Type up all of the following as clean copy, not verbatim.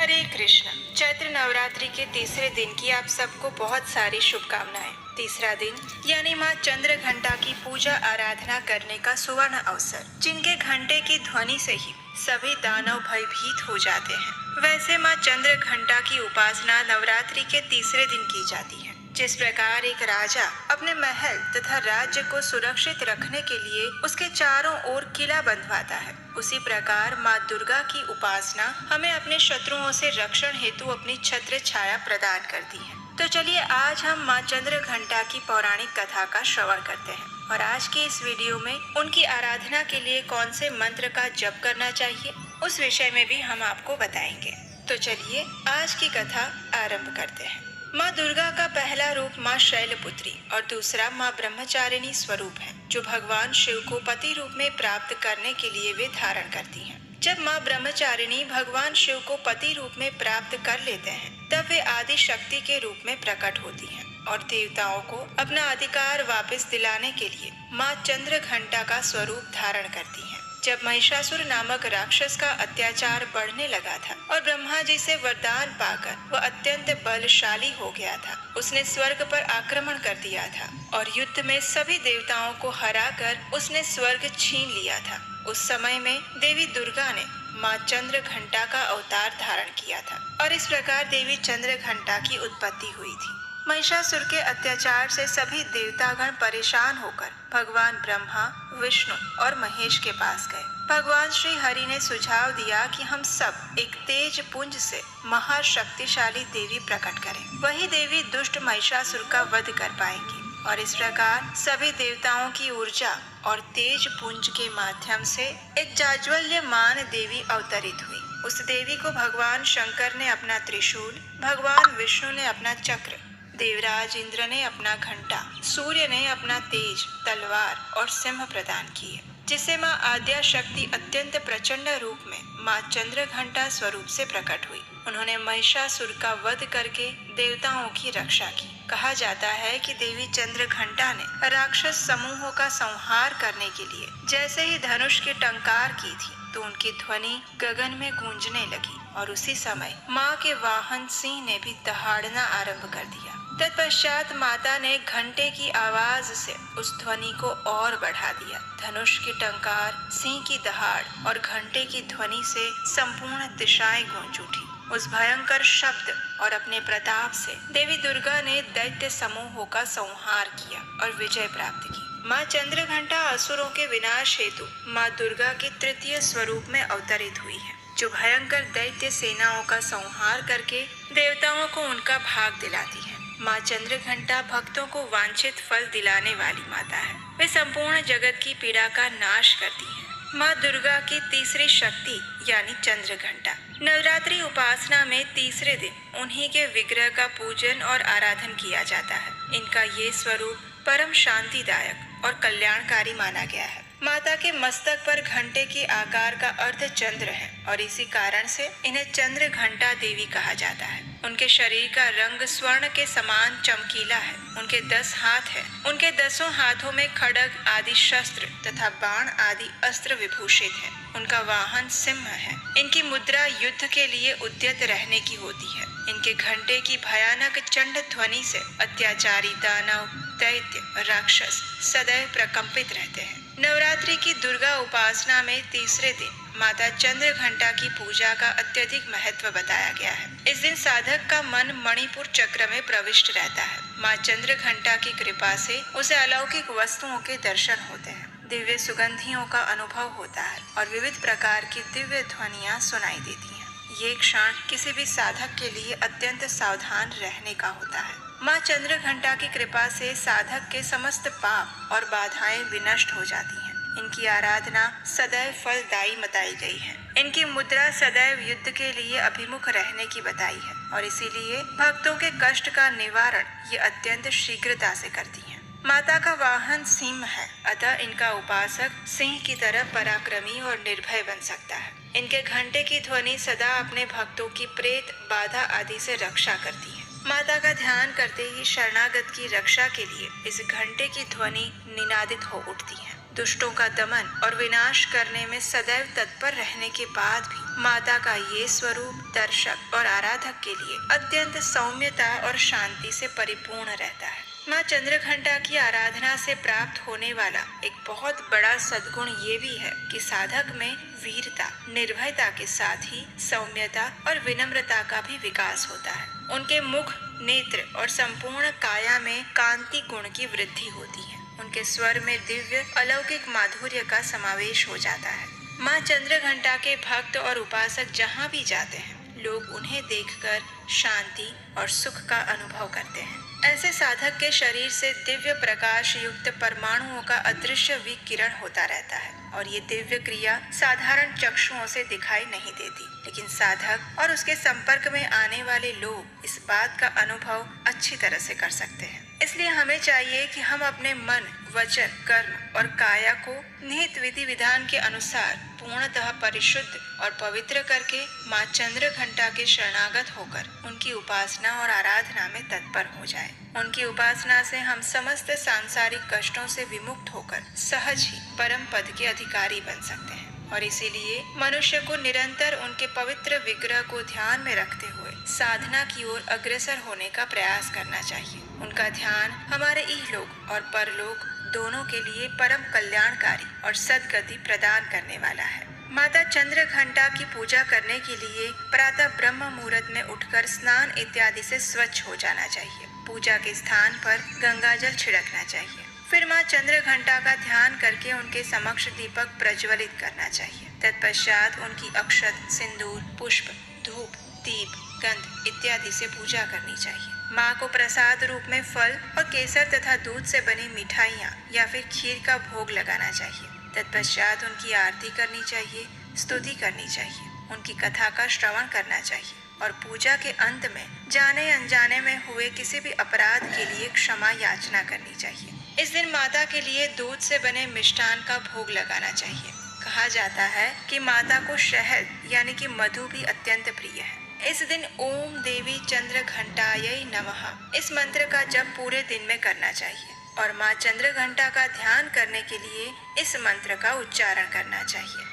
हरे कृष्ण। चैत्र नवरात्रि के तीसरे दिन की आप सबको बहुत सारी शुभकामनाएं। तीसरा दिन यानी माँ चंद्र घंटा की पूजा आराधना करने का सुवर्ण अवसर, जिनके घंटे की ध्वनि से ही सभी दानव भयभीत हो जाते हैं। वैसे माँ चंद्र घंटा की उपासना नवरात्रि के तीसरे दिन की जाती है। जिस प्रकार एक राजा अपने महल तथा राज्य को सुरक्षित रखने के लिए उसके चारों ओर किला बंधवाता है, उसी प्रकार माँ दुर्गा की उपासना हमें अपने शत्रुओं से रक्षण हेतु अपनी छत्र छाया प्रदान करती है। तो चलिए आज हम माँ चंद्र घंटा की पौराणिक कथा का श्रवण करते हैं और आज के इस वीडियो में उनकी आराधना के लिए कौन से मंत्र का जप करना चाहिए उस विषय में भी हम आपको बताएंगे। तो चलिए आज की कथा आरंभ करते हैं। माँ दुर्गा का पहला रूप माँ शैलपुत्री और दूसरा माँ ब्रह्मचारिणी स्वरूप है, जो भगवान शिव को पति रूप में प्राप्त करने के लिए वे धारण करती हैं। जब माँ ब्रह्मचारिणी भगवान शिव को पति रूप में प्राप्त कर लेते हैं, तब वे आदि शक्ति के रूप में प्रकट होती हैं और देवताओं को अपना अधिकार वापस दिलाने के लिए माँ चंद्र घंटा का स्वरूप धारण करती हैं। जब महिषासुर नामक राक्षस का अत्याचार बढ़ने लगा था और ब्रह्मा जी से वरदान पाकर वह अत्यंत बलशाली हो गया था, उसने स्वर्ग पर आक्रमण कर दिया था और युद्ध में सभी देवताओं को हराकर उसने स्वर्ग छीन लिया था। उस समय में देवी दुर्गा ने माँ चंद्र घंटा का अवतार धारण किया था और इस प्रकार देवी चंद्र घंटा की उत्पत्ति हुई थी। महिषासुर के अत्याचार से सभी देवतागण परेशान होकर भगवान ब्रह्मा, विष्णु और महेश के पास गए। भगवान श्री हरि ने सुझाव दिया कि हम सब एक तेज पुंज से महाशक्तिशाली देवी प्रकट करें, वही देवी दुष्ट महिषासुर का वध कर पाएंगी। और इस प्रकार सभी देवताओं की ऊर्जा और तेज पुंज के माध्यम से एक जाज्वल्यमान देवी अवतरित हुई। उस देवी को भगवान शंकर ने अपना त्रिशूल, भगवान विष्णु ने अपना चक्र, देवराज इंद्र ने अपना घंटा, सूर्य ने अपना तेज, तलवार और सिंह प्रदान किए, जिससे माँ आद्या शक्ति अत्यंत प्रचंड रूप में माँ चंद्र घंटा स्वरूप से प्रकट हुई। उन्होंने महिषासुर का वध करके देवताओं की रक्षा की। कहा जाता है कि देवी चंद्र घंटा ने राक्षस समूहों का संहार करने के लिए जैसे ही धनुष की टंकार की थी, तो उनकी ध्वनि गगन में गूंजने लगी और उसी समय माँ के वाहन सिंह ने भी दहाड़ना आरंभ कर दिया। तत्पश्चात माता ने घंटे की आवाज से उस ध्वनि को और बढ़ा दिया। धनुष की टंकार, सिंह की दहाड़ और घंटे की ध्वनि से संपूर्ण दिशाएं गूंज उठी। उस भयंकर शब्द और अपने प्रताप से देवी दुर्गा ने दैत्य समूहों का संहार किया और विजय प्राप्त की। माँ चंद्र घंटा असुरों के विनाश हेतु माँ दुर्गा के तृतीय स्वरूप में अवतरित हुई है, जो भयंकर दैत्य सेनाओं का संहार करके देवताओं को उनका भाग दिलाती है। माँ चंद्र घंटा भक्तों को वांछित फल दिलाने वाली माता है। वे संपूर्ण जगत की पीड़ा का नाश करती हैं। माँ दुर्गा की तीसरी शक्ति यानी चंद्र घंटा। नवरात्रि उपासना में तीसरे दिन उन्हीं के विग्रह का पूजन और आराधन किया जाता है। इनका ये स्वरूप परम शांतिदायक और कल्याणकारी माना गया है। माता के मस्तक पर घंटे के आकार का अर्ध चंद्र है और इसी कारण से इन्हें चंद्र घंटा देवी कहा जाता है। उनके शरीर का रंग स्वर्ण के समान चमकीला है। उनके 10 हाथ हैं। उनके 10 हाथों में खड्ग आदि शस्त्र तथा बाण आदि अस्त्र विभूषित हैं। उनका वाहन सिंह है। इनकी मुद्रा युद्ध के लिए उद्यत रहने की होती है। इनके घंटे की भयानक चंड ध्वनि से अत्याचारी दानव, दैत्य, राक्षस सदैव प्रकंपित रहते हैं। नवरात्रि की दुर्गा उपासना में तीसरे दिन माता चंद्र घंटा की पूजा का अत्यधिक महत्व बताया गया है। इस दिन साधक का मन मणिपुर चक्र में प्रविष्ट रहता है। माँ चंद्र घंटा की कृपा से उसे अलौकिक वस्तुओं के दर्शन होते हैं, दिव्य सुगंधियों का अनुभव होता है और विविध प्रकार की दिव्य ध्वनियाँ सुनाई देती हैं। ये क्षण किसी भी साधक के लिए अत्यंत सावधान रहने का होता है। माँ चंद्र घंटा की कृपा से साधक के समस्त पाप और बाधाएं विनष्ट हो जाती हैं। इनकी आराधना सदैव फलदायी बताई गई है। इनकी मुद्रा सदैव युद्ध के लिए अभिमुख रहने की बताई है और इसीलिए भक्तों के कष्ट का निवारण ये अत्यंत शीघ्रता से करती हैं। माता का वाहन सिंह है, अतः इनका उपासक सिंह की तरह पराक्रमी और निर्भय बन सकता है। इनके घंटे की ध्वनि सदा अपने भक्तों की प्रेत, बाधा आदि से रक्षा करती है। माता का ध्यान करते ही शरणागत की रक्षा के लिए इस घंटे की ध्वनि निनादित हो उठती है। दुष्टों का दमन और विनाश करने में सदैव तत्पर रहने के बाद भी माता का ये स्वरूप दर्शक और आराधक के लिए अत्यंत सौम्यता और शांति से परिपूर्ण रहता है। माँ चंद्रघंटा की आराधना से प्राप्त होने वाला एक बहुत बड़ा सद्गुण ये भी है कि साधक में वीरता, निर्भयता के साथ ही सौम्यता और विनम्रता का भी विकास होता है। उनके मुख, नेत्र और संपूर्ण काया में कांति गुण की वृद्धि होती है। उनके स्वर में दिव्य अलौकिक माधुर्य का समावेश हो जाता है। माँ चंद्रघंटा के भक्त और उपासक जहाँ भी जाते हैं, लोग उन्हें देखकर शांति और सुख का अनुभव करते हैं। ऐसे साधक के शरीर से दिव्य प्रकाश युक्त परमाणुओं का अदृश्य विकिरण होता रहता है और ये दिव्य क्रिया साधारण चक्षुओं से दिखाई नहीं देती, लेकिन साधक और उसके संपर्क में आने वाले लोग इस बात का अनुभव अच्छी तरह से कर सकते हैं। इसलिए हमें चाहिए कि हम अपने मन, वचन, कर्म और काया को निहित विधि विधान के अनुसार पूर्णतः परिशुद्ध और पवित्र करके माँ चंद्रघंटा के शरणागत होकर उनकी उपासना और आराधना में तत्पर हो जाए। उनकी उपासना से हम समस्त सांसारिक कष्टों से विमुक्त होकर सहज ही परम पद के अधिकारी बन सकते हैं। और इसीलिए मनुष्य को निरंतर उनके पवित्र विग्रह को ध्यान में रखते हुए साधना की ओर अग्रसर होने का प्रयास करना चाहिए। उनका ध्यान हमारे इहलोक और परलोक दोनों के लिए परम कल्याणकारी और सद्गति प्रदान करने वाला है। माता चंद्रघंटा की पूजा करने के लिए प्रातः ब्रह्म मुहूर्त में उठकर स्नान इत्यादि से स्वच्छ हो जाना चाहिए। पूजा के स्थान पर गंगा जल छिड़कना चाहिए। फिर माँ चंद्रघंटा का ध्यान करके उनके समक्ष दीपक प्रज्वलित करना चाहिए। तत्पश्चात उनकी अक्षत, सिंदूर, पुष्प, धूप, दीप, गंध इत्यादि से पूजा करनी चाहिए। माँ को प्रसाद रूप में फल और केसर तथा दूध से बनी मिठाइयाँ या फिर खीर का भोग लगाना चाहिए। तत्पश्चात उनकी आरती करनी चाहिए, स्तुति करनी चाहिए, उनकी कथा का श्रवण करना चाहिए और पूजा के अंत में जाने अनजाने में हुए किसी भी अपराध के लिए क्षमा याचना करनी चाहिए। इस दिन माता के लिए दूध से बने मिष्ठान का भोग लगाना चाहिए। कहा जाता है कि माता को शहद यानी कि मधु भी अत्यंत प्रिय है। इस दिन ओम देवी चंद्रघंटायै नमः इस मंत्र का जप पूरे दिन में करना चाहिए और माँ चंद्रघंटा का ध्यान करने के लिए इस मंत्र का उच्चारण करना चाहिए।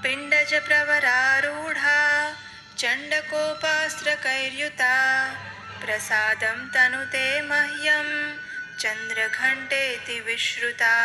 पिंडज प्रवरारूढ़ा चंडकोपास्त्र कैर्युता प्रसादम तनुते मह्यम चंद्रघंटेति विश्रुता।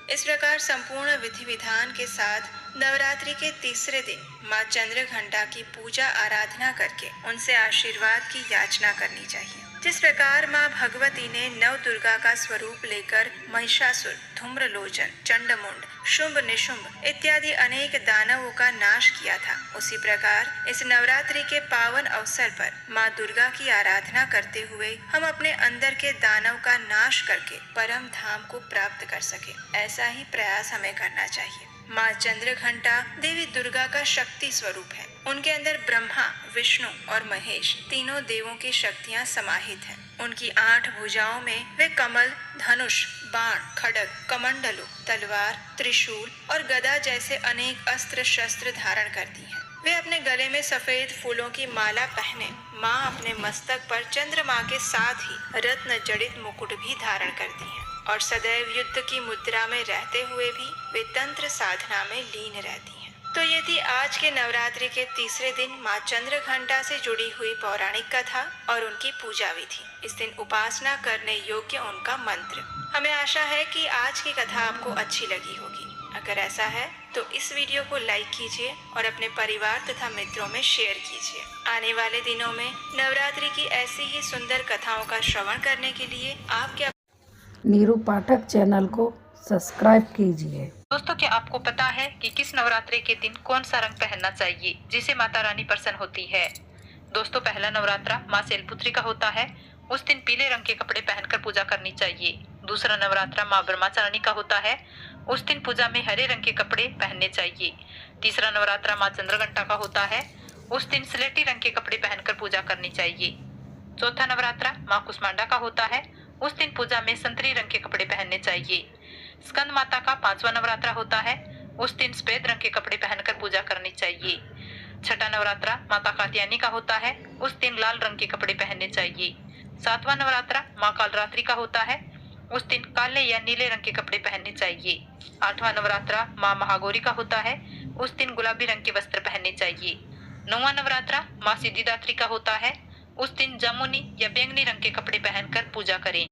इस प्रकार संपूर्ण विधि विधान के साथ नवरात्रि के तीसरे दिन माँ चंद्रघंटा की पूजा आराधना करके उनसे आशीर्वाद की याचना करनी चाहिए। जिस प्रकार माँ भगवती ने नव दुर्गा का स्वरूप लेकर महिषासुर, धूम्रलोचन, चंडमुंड, शुंभ निशुंभ इत्यादि अनेक दानवों का नाश किया था, उसी प्रकार इस नवरात्रि के पावन अवसर पर माँ दुर्गा की आराधना करते हुए हम अपने अंदर के दानव का नाश करके परम धाम को प्राप्त कर सके, ऐसा ही प्रयास हमें करना चाहिए। माँ चंद्रघंटा देवी दुर्गा का शक्ति स्वरूप है। उनके अंदर ब्रह्मा, विष्णु और महेश तीनों देवों की शक्तियाँ समाहित हैं। उनकी 8 भुजाओं में वे कमल, धनुष, बाण, खड्ग, कमंडलू, तलवार, त्रिशूल और गदा जैसे अनेक अस्त्र शस्त्र धारण करती हैं। वे अपने गले में सफेद फूलों की माला पहने माँ अपने मस्तक पर चंद्रमा के साथ ही रत्न जड़ित मुकुट भी धारण करती हैं और सदैव युद्ध की मुद्रा में रहते हुए भी वे तंत्र साधना में लीन रहती हैं। तो ये थी आज के नवरात्रि के तीसरे दिन माँ चंद्रघंटा से जुड़ी हुई पौराणिक कथा और उनकी पूजा विधि। इस दिन उपासना करने योग्य उनका मंत्र। हमें आशा है कि आज की कथा आपको अच्छी लगी होगी। अगर ऐसा है तो इस वीडियो को लाइक कीजिए और अपने परिवार तथा मित्रों में शेयर कीजिए। आने वाले दिनों में नवरात्रि की ऐसी ही सुंदर कथाओं का श्रवण करने के लिए आप क्या नीरू पाठक चैनल को सब्सक्राइब कीजिए। दोस्तों, क्या आपको पता है कि किस नवरात्रि के दिन कौन सा रंग पहनना चाहिए जिसे माता रानी प्रसन्न होती है? दोस्तों, पहला नवरात्रा माँ शैलपुत्री का होता है। उस दिन पीले रंग के कपड़े पहनकर पूजा करनी चाहिए। दूसरा नवरात्रा माँ ब्रह्मचारिणी का होता है। उस दिन पूजा में हरे रंग के कपड़े पहनने चाहिए। तीसरा नवरात्रा माँ चंद्रघंटा का होता है। उस दिन स्लेटी रंग के कपड़े पहनकर पूजा करनी चाहिए। चौथा नवरात्रा माँ कुष्मांडा का होता है। उस दिन पूजा में संतरी रंग के कपड़े पहनने चाहिए। स्कंद माता का 5वां नवरात्रा होता है। उस दिन सफेद रंग के कपड़े पहनकर पूजा करनी चाहिए। छठा नवरात्रा माता कात्यायनी का होता है। उस दिन लाल रंग के कपड़े पहनने चाहिए। 7वां नवरात्रा माँ कालरात्रि का होता है। उस दिन काले या नीले रंग के कपड़े पहनने चाहिए। 8वां नवरात्रा माँ महागौरी का होता है, उस दिन गुलाबी रंग के वस्त्र पहनने चाहिए। 9वां नवरात्रा माँ सिद्धिदात्री का होता है, उस दिन जामुनी या बैंगनी रंग के कपड़े पहनकर पूजा करें।